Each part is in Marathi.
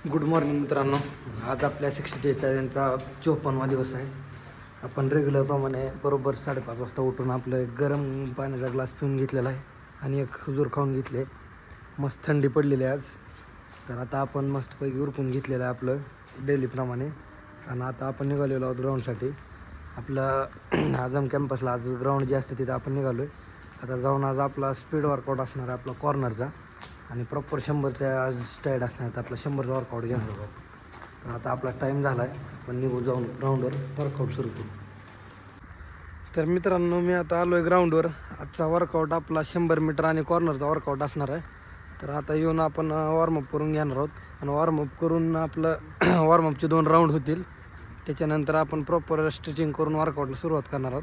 गुड मॉर्निंग मित्रांनो. आज आपल्या 60 डेचा यांचा 54वा दिवस आहे. आपण रेग्युलरप्रमाणे बरोबर 5:30 वाजता उठून आपलं गरम पाण्याचा ग्लास पिऊन घेतलेला आहे आणि एक खजूर खाऊन घेतले. मस्त थंडी पडलेली आहे आज. तर आता आपण मस्तपैकी उरकून घेतलेलं आहे आपलं डेलीप्रमाणे आणि आता आपण निघालेलो आहोत ग्राउंडसाठी. आपलं आझम कॅम्पसला आज ग्राउंड जे असतं तिथं आपण निघालो आहे. आता जाऊन आज आपला स्पीड वर्कआउट असणार आहे आपला कॉर्नरचा आणि प्रॉपर 100च्या आज स्टाईड असणार आपला 100चा वर्कआउट घेणार आहोत. तर आता आपला टाईम झाला आहे, आपण निघू जाऊन ग्राउंडवर वर्कआउट सुरू करू. तर मित्रांनो मी आता आलो आहे ग्राउंडवर. आजचा वर्कआउट आपला 100 मीटर आणि कॉर्नरचा वर्कआउट असणार आहे. तर आता येऊन आपण वॉर्मअप करून घेणार आहोत आणि वॉर्मअप करून आपलं वॉर्मअपचे 2 राऊंड होतील. त्याच्यानंतर आपण प्रॉपर स्ट्रेचिंग करून वर्कआउटला सुरुवात करणार आहोत.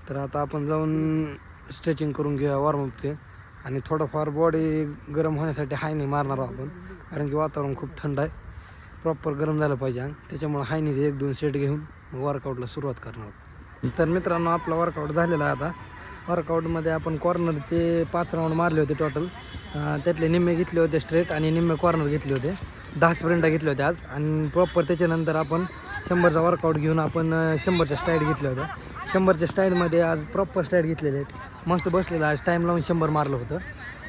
तर आता आपण जाऊन स्ट्रेचिंग करून घेऊया वॉर्मअपचे आणि थोडंफार बॉडी गरम होण्यासाठी हायनी मारणार आहोत आपण, कारण की वातावरण खूप थंड आहे. प्रॉपर गरम झालं पाहिजे आणि त्याच्यामुळे हायनीचे 1-2 सेट घेऊन वर्कआउटला सुरुवात करणार आहोत. तर मित्रांनो आपला वर्कआउट झालेला आहे. आता वर्कआउटमध्ये आपण कॉर्नरचे 5 राऊंड मारले होते टोटल. त्यातले निम्मे घेतले होते स्ट्रेट आणि निम्मे कॉर्नर घेतले होते. 10 स्प्रिंटा घेतल्या होत्या आज आणि प्रॉपर त्याच्यानंतर आपण 100चा वर्कआउट घेऊन आपण 100च्या स्टाईड घेतल्या होत्या. 100च्या स्टाईडमध्ये आज प्रॉपर स्टाईड घेतलेले आहेत. मस्त बसलेलं आज टाईम लावून 100 मारलं होतं.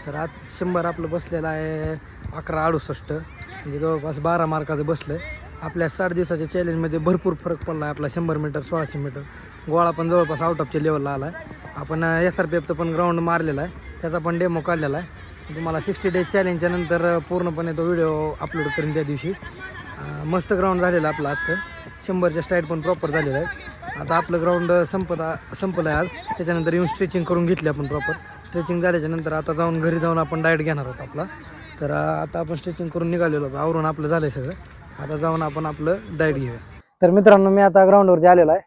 तर आज 100 आपलं बसलेलं आहे 11:68, म्हणजे जवळपास 12 मार्काचं बसलं आहे. आपल्या 60 दिवसाच्या चॅलेंजमध्ये भरपूर फरक पडला आहे. आपला 100 मीटर 1600 मीटर गोळा पण जवळपास आउट ऑफच्या लेवलला आला आहे. आपण SRPFचं पण ग्राउंड मारलेला आहे, त्याचा पण डेमो काढलेला आहे. तुम्हाला 60 डेज चॅलेंजच्या नंतर पूर्णपणे तो व्हिडिओ अपलोड करेन त्या दिवशी. मस्त ग्राउंड झालेलं आपलं आजचं. 100च्या स्टाईड पण प्रॉपर झालेलं आहे. आता आपलं ग्राउंड संपलं आहे आज. त्याच्यानंतर येऊन स्ट्रेचिंग करून घेतली आपण प्रॉपर. स्ट्रेचिंग झाल्याच्या नंतर आता जाऊन घरी जाऊन आपण डाएट घेणार आहोत आपला. तर आता आपण स्ट्रेचिंग करून निघालेलो होतो, आवरून आपलं झालं आहे सगळं. आता जाऊन आपण आपलं डाएट घेऊया. तर मित्रांनो मी आता ग्राउंडवरती आलेलो आहे.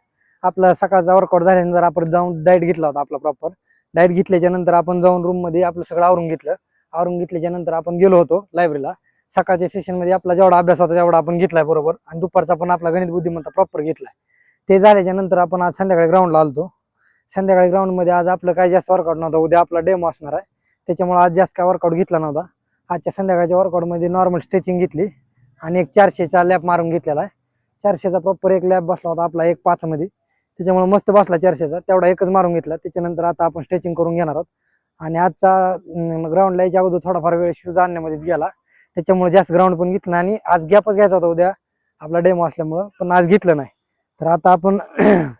आपला सकाळचा वर्कआउट झाल्यानंतर आपण जाऊन डाएट घेतला होता आपला प्रॉपर. डाएट घेतल्याच्या नंतर आपण जाऊन रूममध्ये आपलं सगळं आवरून घेतलं. आवरून घेतल्याच्या नंतर आपण गेलो होतो लायब्ररीला. सकाळच्या सेशनमध्ये आपला जेवढा अभ्यास होता तेवढा आपण घेतलाय बरोबर आणि दुपारचा पण आपला गणित बुद्धिमत्ता प्रॉपर घेतलाय. ते झाल्याच्या नंतर आपण आज संध्याकाळी ग्राउंडला आलतो. संध्याकाळी ग्राउंडमध्ये आज आपलं काही जास्त वर्कआउट नव्हता. उद्या आपला डेमो असणार आहे, त्याच्यामुळे आज जास्त काय वर्कआउट घेतला नव्हता. आजच्या संध्याकाळच्या वर्कआउटमध्ये नॉर्मल स्ट्रेचिंग घेतली आणि एक 400चा लॅप मारून घेतलेला आहे. 400चा प्रॉपर एक लॅप बसला होता आपला 1:05 मध्ये, त्याच्यामुळे मस्त बसला 400चा. तेवढा एकच मारून घेतला. त्याच्यानंतर आता आपण स्ट्रेचिंग करून घेणार आहोत. आणि आजचा ग्राउंडला यायच्या अगोदर थोडाफार वेळ शूज आणण्यामध्येच गेला, त्याच्यामुळे जास्त ग्राउंड पण घेतलं आणि आज गॅपच घ्यायचा होता उद्या आपला डेमो असल्यामुळं, पण आज घेतलं नाही. तर आता आपण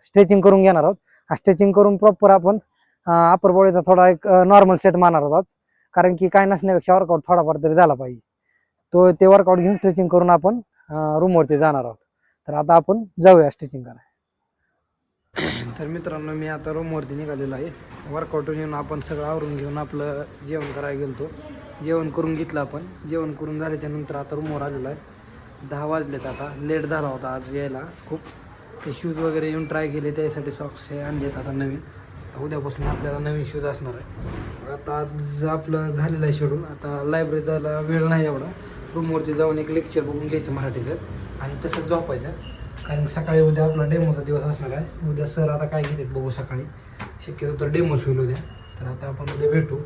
स्ट्रेचिंग करून घेणार आहोत. स्ट्रेचिंग करून प्रॉपर आपण अप्पर बॉडीचा थोडा एक नॉर्मल सेट मारणार आहोत, कारण की काय नसण्यापेक्षा वर्कआउट थोडाफार तरी झाला पाहिजे. ते वर्कआउट घेऊन स्ट्रेचिंग करून आपण रूमवरती जाणार आहोत. तर आता आपण जाऊया स्ट्रेचिंग करायला. तर मित्रांनो मी आता रूमवरती निघालेलो आहे. वर्कआउट येऊन आपण सगळं आवरून घेऊन आपलं जेवण करायला गेलो. जेवण करून घेतलं आपण. जेवण करून झाल्याच्या नंतर आता रूमवर आलेलो आहे. 10 वाजलेत. आता लेट झाला होता आज यायला खूप. ते शूज वगैरे येऊन ट्राय केले, त्यासाठी सॉक्स हे आणलेत आता नवीन. उद्यापासून आपल्याला नवीन शूज असणार आहे. आता आज आपलं झालेलं आहे शेड्यूल. आता लायब्ररी जायला वेळ नाही एवढा. रूमवरती जाऊन एक लेक्चर बघून घ्यायचं मराठीचं आणि तसंच झोपायचं, कारण सकाळी उद्या आपला डेमोचा दिवस असणार आहे. उद्या सर आता काय घेतात बघू सकाळी. शक्यतो तर डेमोच होईल उद्या. तर आता आपण उद्या भेटू.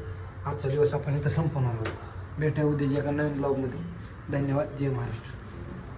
आजचा दिवस आपण इथं संपवणार आहोत. भेटूया उद्याच्या एका नवीन ब्लॉगमध्ये. धन्यवाद. जय महाराष्ट्र.